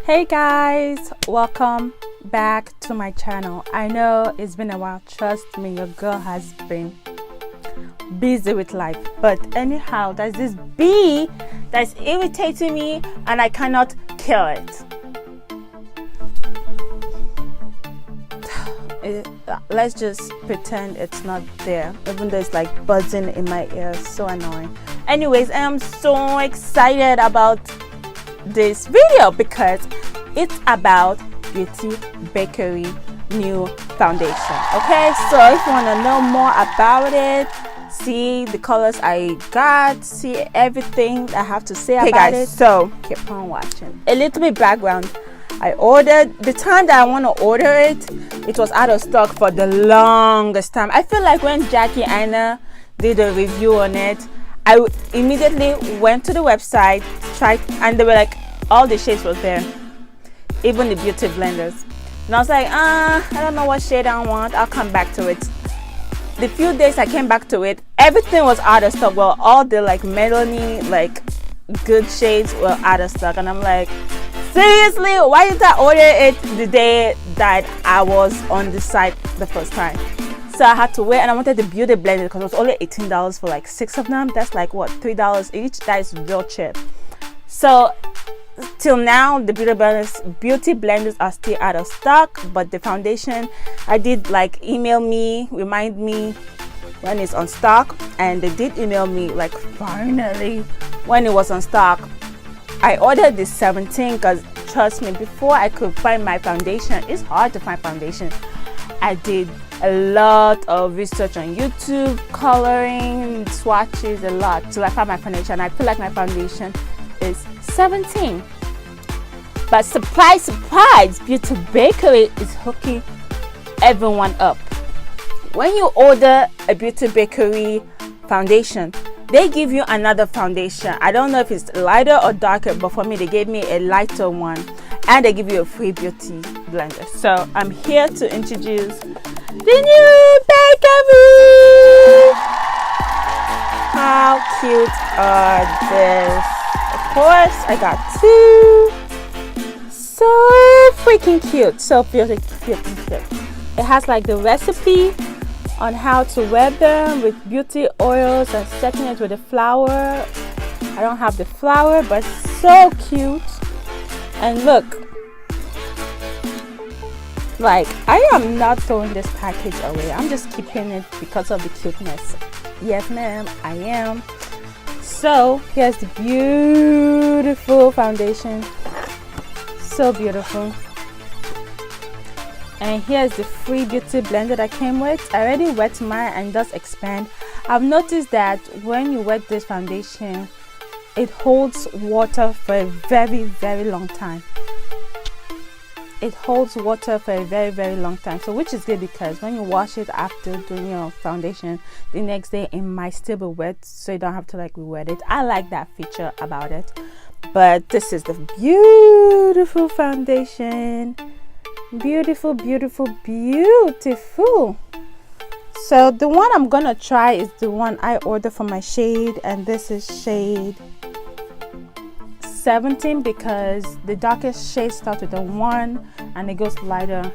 Hey guys, welcome back to my channel. I know it's been a while, trust me, your girl has been busy with life, but anyhow, there's this bee that's irritating me and I cannot kill it. Let's just pretend it's not there, even though it's like buzzing in my ear. So annoying. Anyways, I am so excited about this video because it's about Beauty Bakerie new foundation. Okay, so if you want to know more about it, see the colors I got, see everything I have to say about it, so keep on watching. A little bit background. I ordered, the time that I want to order it, it was out of stock for the longest time. I feel like when Jackie Anna did a review on it, I immediately went to the website, tried, and they were like, all the shades was there, even the beauty blenders. And I was like, I don't know what shade I want, I'll come back to it. The few days I came back to it, everything was out of stock. Well, all the like melony, like good shades were out of stock. And I'm like, seriously, why did I order it the day that I was on the site the first time? So I had to wait, and I wanted the beauty blender because it was only $18 for like 6 of them. That's like what, $3 each? That is real cheap. So till now, the beauty blenders are still out of stock, but the foundation, I did like email me, remind me when it's on stock, and they did email me like finally when it was on stock. I ordered this 17 because trust me, before I could find my foundation, it's hard to find foundation. I did a lot of research on YouTube, coloring, swatches, a lot till I found my foundation. I feel like my foundation is 17. But surprise, surprise, Beauty Bakerie is hooking everyone up. When you order a Beauty Bakerie foundation, they give you another foundation. I don't know if it's lighter or darker, but for me they gave me a lighter one, and they give you a free beauty blender. So I'm here to introduce the new Bakerie. How cute are these? Of course, I got two. So freaking cute, so beautiful. It has like the recipe on how to wear them with beauty oils and setting it with a flower. I don't have the flower, but so cute. And look, like, I am not throwing this package away. I'm just keeping it because of the cuteness. Yes ma'am, I am. So here's the beautiful foundation, so beautiful. And here's the free beauty blender that came with. I already wet mine and it does expand. I've noticed that when you wet this foundation, it holds water for a very, very long time. It holds water for a very, very long time. So which is good because when you wash it after doing your foundation, the next day it might still be wet, so you don't have to like re-wet it. I like that feature about it. But this is the beautiful foundation. Beautiful, beautiful, beautiful. So the one I'm gonna try is the one I ordered for my shade, and this is shade 17 because the darkest shade starts with a 1 and it goes lighter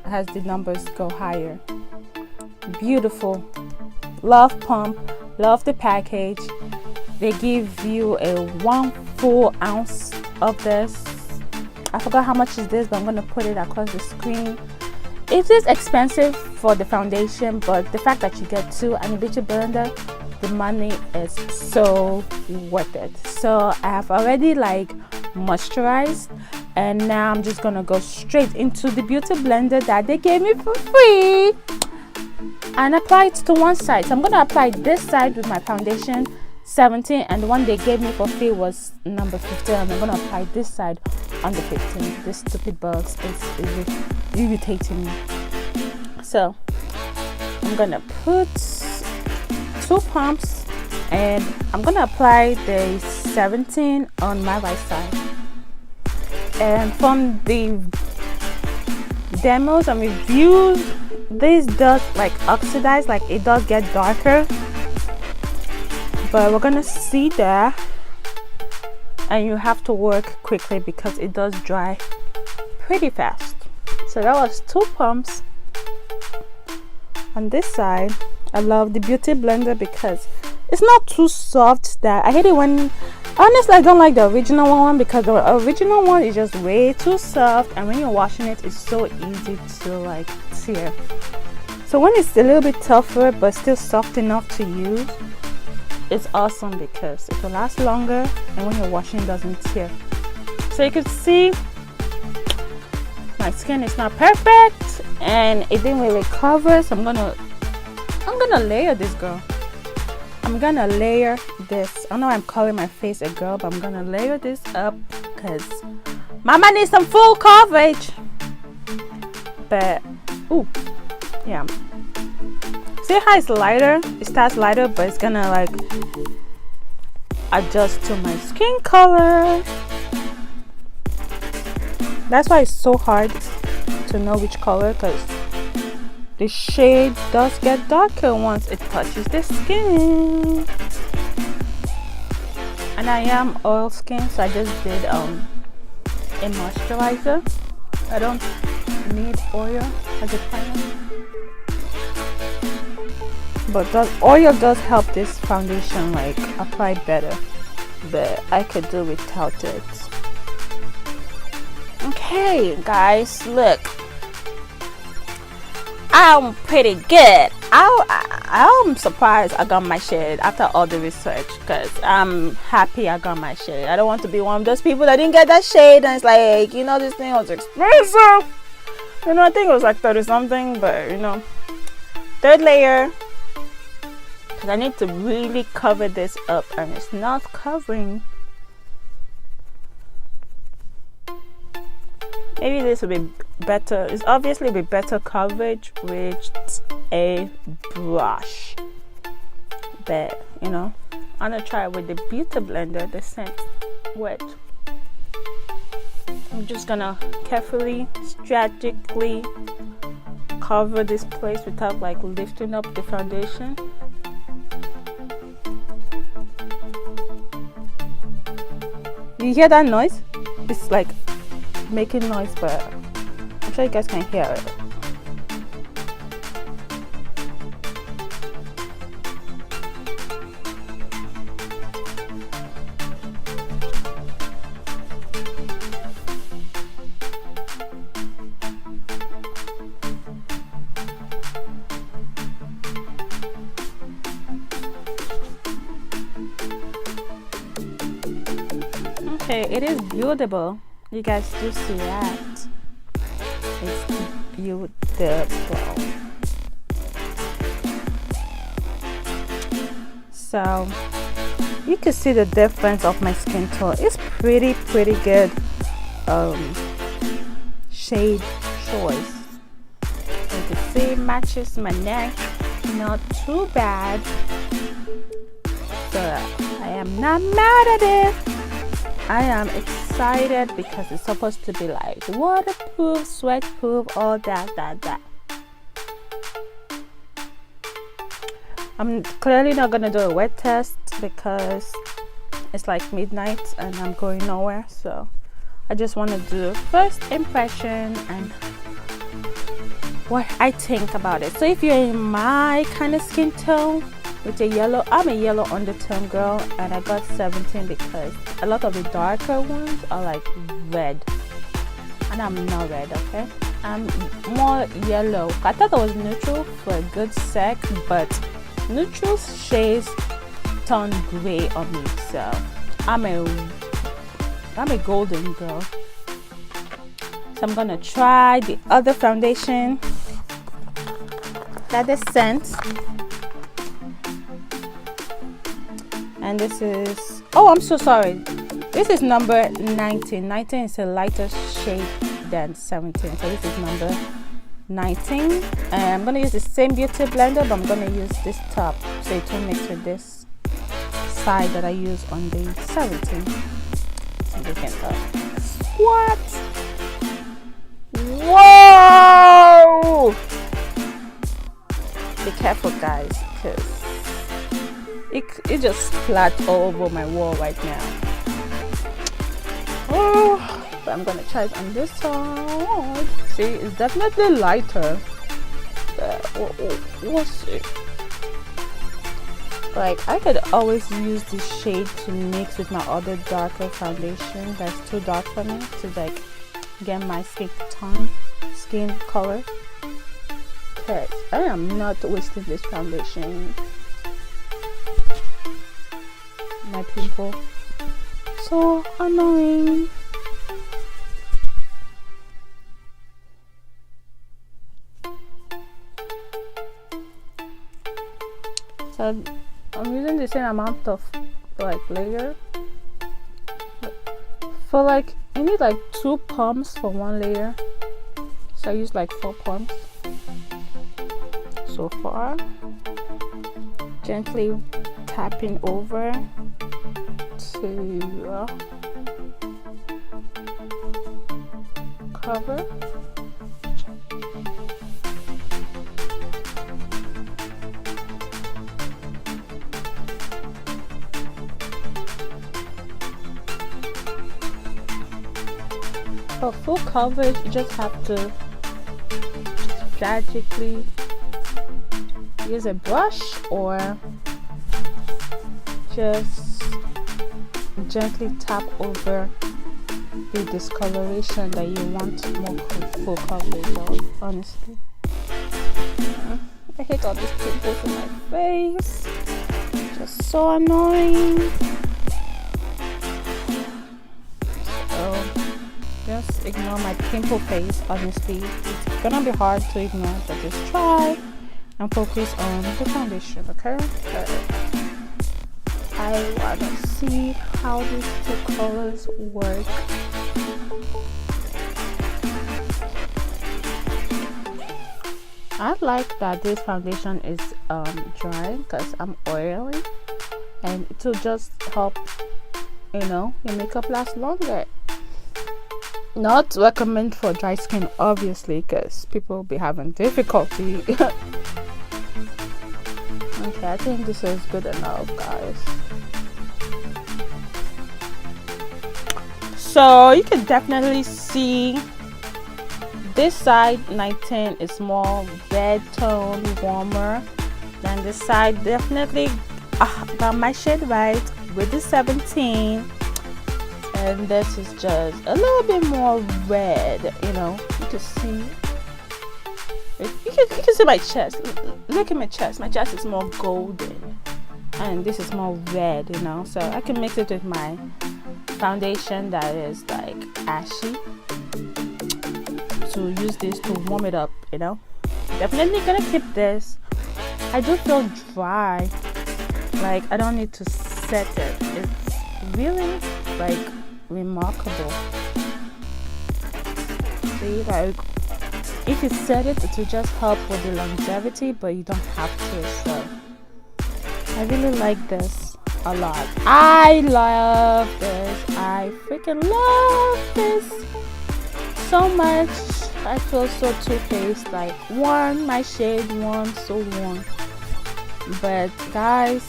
as the numbers go higher. Beautiful. Love pump, love the package. They give you a 1 full ounce of this. I forgot how much is this, but I'm going to put it across the screen. It is expensive for the foundation, but the fact that you get 2 and a beauty blender, the money is so worth it. So I have already like moisturized, and now I'm just going to go straight into the beauty blender that they gave me for free and apply it to one side. So I'm going to apply this side with my foundation 17, and the one they gave me for free was number 15, and I'm going to apply this side on the 15. This stupid bugs is irritating me. So I'm going to put 2 pumps, and I'm going to apply the 17 on my right side. And from the demos and reviews, this does like oxidize, like it does get darker, but we're gonna see that, and you have to work quickly because it does dry pretty fast. So that was 2 pumps. On this side, I love the beauty blender because it's not too soft. That I hate it when, honestly, I don't like the original one because the original one is just way too soft, and when you're washing it, it's so easy to like tear. So when it's a little bit tougher but still soft enough to use, it's awesome because it will last longer, and when you're washing, it doesn't tear. So you can see my skin is not perfect and it didn't really cover, so I'm gonna layer this, girl. I'm gonna layer this. I know I'm calling my face a girl, but I'm gonna layer this up because mama needs some full coverage. But ooh, yeah, see how it's lighter? It starts lighter, but it's gonna like adjust to my skin color. That's why it's so hard to know which color, because the shade does get darker once it touches the skin. And I am oil skin, so I just did a moisturizer. I don't need oil as a primer, but oil does help this foundation like apply better, but I could do without it. Okay guys, look, I'm pretty good. I'm surprised I got my shade after all the research, because I'm happy I got my shade. I don't want to be one of those people that didn't get that shade and it's like, you know, this thing was expensive. You know, I think it was like 30 something, but you know, 3rd layer, because I need to really cover this up and it's not covering. Maybe this will be better. It's obviously be better coverage with a brush, but you know, I'm gonna try with the beauty blender, the scent wet. I'm just gonna carefully, strategically cover this place without like lifting up the foundation. You hear that noise? It's like making noise, but I'm sure you guys can hear it. Okay, it is beautiful. You guys do see that? It's beautiful. So you can see the difference of my skin tone. It's pretty good shade choice. You can see it matches my neck, not too bad. So I am not mad at it. I am excited because it's supposed to be like waterproof, sweat proof, all that. I'm clearly not gonna do a wet test because it's like midnight and I'm going nowhere, so I just want to do first impression and what I think about it. So if you're in my kind of skin tone with a yellow, I'm a yellow undertone girl, and I got 17 because a lot of the darker ones are like red and I'm not red. Okay, I'm more yellow. I thought I was neutral for a good sec, but neutral shades turn gray on me, so I'm a golden girl. So I'm gonna try the other foundation that is scent. And this is, oh, I'm so sorry, this is number 19. 19 is a lighter shade than 17, so this is number 19. And I'm going to use the same beauty blender, but I'm going to use this top so it will mix with this side that I use on the 17. So you can tell. What? Whoa! Be careful guys, because it just splat all over my wall right now. Oh, but I'm gonna try it on this side. See, it's definitely lighter, but we'll see. Like, I could always use this shade to mix with my other darker foundation that's too dark for me, to like get my skin color, because I am not wasting this foundation. My pimple, so annoying. So I'm using the same amount of like layer. For like, you need like 2 pumps for 1 layer, so I use like 4 pumps so far. Gently tapping over to cover. For full coverage, you just have to strategically use a brush or just gently tap over the discoloration that you want more full coverage of. Honestly, I hate all these pimples in my face, just so annoying. Just ignore my pimple face. Honestly, it's gonna be hard to ignore, but just try and focus on the foundation, okay? I wanna see how these 2 colors work. I like that this foundation is dry, because I'm oily, and it will just help, you know, your makeup last longer. Not recommend for dry skin, obviously, because people will be having difficulty. Okay, I think this is good enough, guys. So you can definitely see this side 19 is more red tone, warmer than this side. Definitely got my shade right with the 17. And this is just a little bit more red, you know. You can see, you can see my chest. Look at my chest. My chest is more golden, and this is more red, you know. So I can mix it with my foundation that is like ashy, to use this to warm it up, you know. Definitely gonna keep this. I do feel dry, like I don't need to set it. It's really like remarkable. See, like if you set it, it will just help with the longevity, but you don't have to. So I really like this a lot. I love this. I freaking love this so much. I feel so Too-Faced, like warm, my shade warm, so warm. But guys,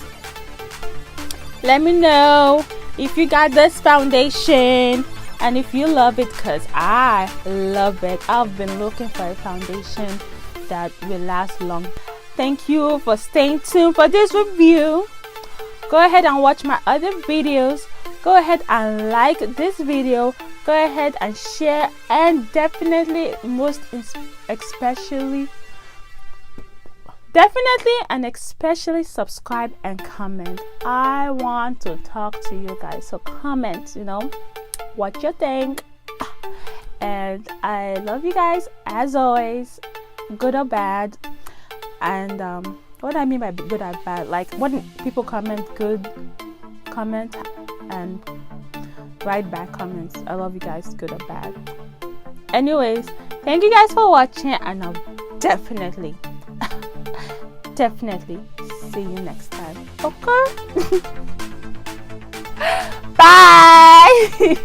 let me know if you got this foundation and if you love it, because I love it. I've been looking for a foundation that will last long. Thank you for staying tuned for this review. Go ahead and watch my other videos. Go ahead and like this video. Go ahead and share, and definitely especially subscribe and comment. I want to talk to you guys, so comment, you know, what you think. And I love you guys as always, good or bad. And what I mean by good or bad, like when people comment good, comment and write back comments. I love you guys, good or bad. Anyways, thank you guys for watching, and I'll definitely see you next time. Okay. Bye.